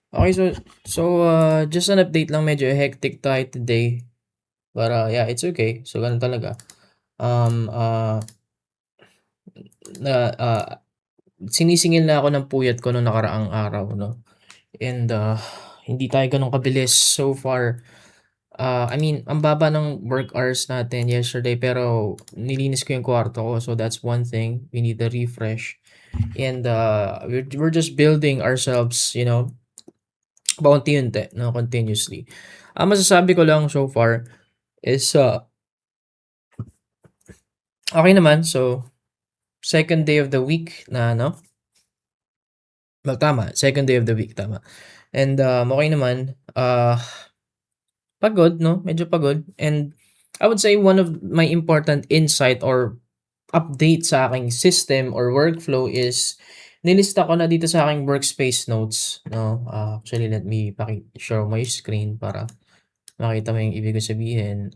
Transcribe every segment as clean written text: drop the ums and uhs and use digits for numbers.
Okay, just an update lang, medyo hectic tayo today. But yeah, it's okay. So ganun talaga. Um, ah, na sinisingil na ako ng puyat ko nung nakaraang araw, no? And hindi tayo ganun kabilis so far. I mean, ang baba ng work hours natin yesterday, pero nilinis ko yung kwarto ko. So that's one thing. We need a refresh. And we're just building ourselves, paunti-unti, no, continuously. Ang masasabi ko lang so far is okay naman. So, second day of the week na ano, well, tama, second day of the week, tama. And okay naman. Pagod, no? Medyo pagod. And I would say one of my important insight or update sa aking system or workflow is nilista ko na dito sa aking workspace notes, no? Actually, let me show my screen para makita mo yung ibig ko sabihin.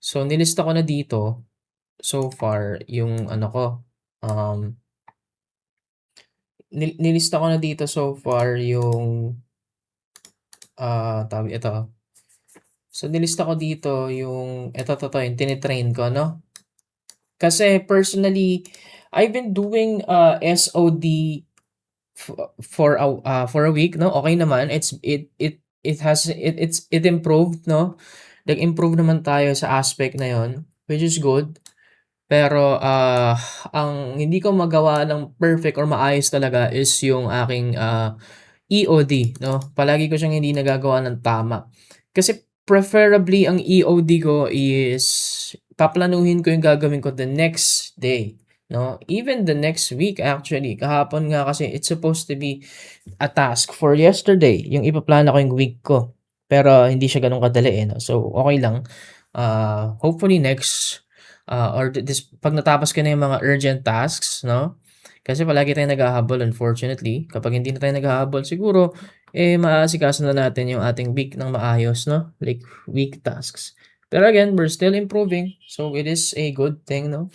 So nilista ko na dito so far yung ano ko, um, nilista ko na dito so far yung, tawag ito. So nilista ko dito yung yung tini-train ko, 'no? Kasi personally, I've been doing, SOD for a week, 'no? Okay naman. It improved, 'no? Nag-improve naman tayo sa aspect na yon, which is good. Pero, ang hindi ko magawa ng perfect or maayos talaga is yung aking, EOD, 'no? Palagi ko siyang hindi nagagawa ng tama. Kasi preferably ang EOD ko is paplanuhin ko yung gagawin ko the next day, 'no? Even the next week actually. Kahapon nga kasi it's supposed to be a task for yesterday, yung ipaplano ko yung week ko. Pero hindi siya gano'n kadali, eh, 'no? So, okey lang. Hopefully next, or this 'pag natapos ko na yung mga urgent tasks, 'no? Kasi palagi tayong naghahabol unfortunately. Kapag hindi na tayo naghahabol siguro, maaasikaso na natin yung ating week ng maayos, 'no? Like week tasks. Pero again, we're still improving, so it is a good thing, 'no?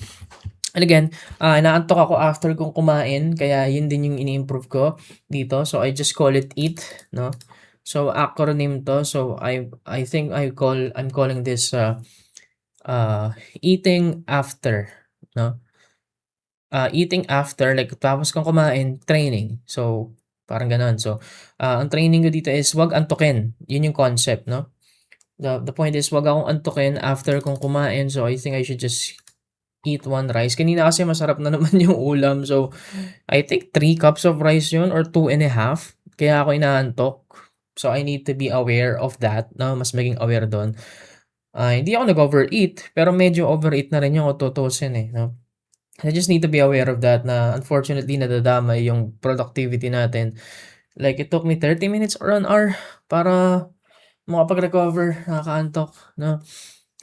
And again, inaantok ako after kong kumain kaya yun din yung ini-improve ko dito. So, I just call it EAT, 'no? So, acronym 'to. So, I think I'm calling this, eating after, 'no? Eating after, like tapos kong kumain, training. So, parang gano'n. So, ang training ko dito is 'wag antukin. Yun yung concept, 'no? The point is 'wag akong antukin after kong kumain. So, I think I should just eat one rice. Kanina kasi masarap na naman yung ulam. So, I think 3 cups of rice yun or 2.5. Kaya ako inaantok. So, I need to be aware of that, 'no? Mas maging aware do'n. Hindi ako nag-overeat, pero medyo overeat na rin yung kung tutuusin, eh, 'no? I just need to be aware of that na unfortunately nadadamay yung productivity natin. Like it took me 30 minutes or an hour para makapag-recover, nakakaantok, 'no?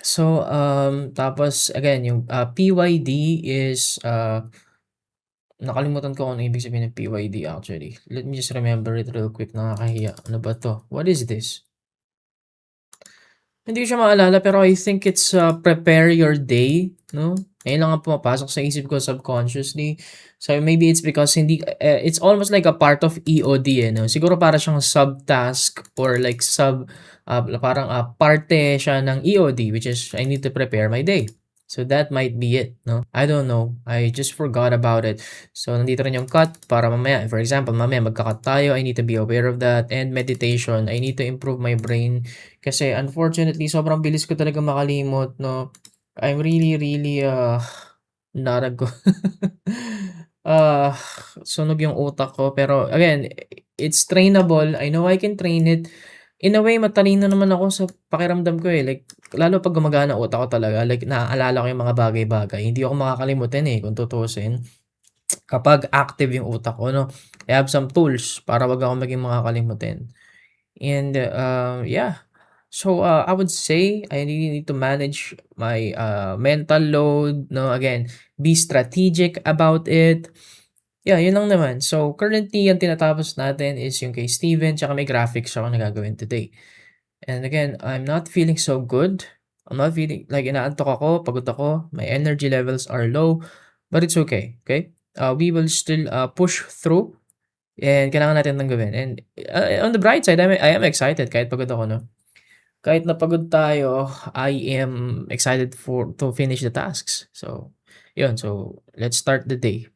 So, tapos again yung, PYD is, nakalimutan ko kung ano ibig sabihin ng PYD actually. Let me just remember it real quick, nakakahiya. Ano ba 'to? What is this? Hindi ko siya maalala pero I think it's, prepare your day, 'no? Ayun lang ang pumapasok sa isip ko subconsciously. So, maybe it's because it's almost like a part of EOD, eh, 'no? Siguro para siyang subtask or like parang, parte siya ng EOD, which is I need to prepare my day. So, that might be it, 'no? I don't know. I just forgot about it. So, nandito rin yung cut para mamaya, for example, mamaya magka-cut tayo, I need to be aware of that. And meditation, I need to improve my brain kasi unfortunately sobrang bilis ko talaga makalimot, 'no. I'm really, really, not a good ah, sunog yung utak ko pero again, it's trainable. I know I can train it. In a way matalino naman ako sa pakiramdam ko, eh, like lalo 'pag gumagana utak ko talaga, like naaalala ko yung mga bagay-bagay. Hindi ako makakalimutan, eh, kung tutuusin kapag active yung utak ko, 'no. I have some tools para 'wag akong maging makakalimutin. And, yeah. So, I would say I really need to manage my, mental load, no, again, be strategic about it. Yeah, yun lang naman. So, currently ang tinatapos natin is yung kay Steven tsaka may graphics ako na gagawin today. And again, I'm not feeling so good. I'm not feeling like inaantok ako, pagod ako, my energy levels are low, but it's okay, okay? We will still, push through. and kailangan natin ng gawin and, on the bright side, I am excited kahit pagod ako 'no. Kahit na pagod tayo, I am excited to finish the tasks. So, 'yun. So, let's start the day.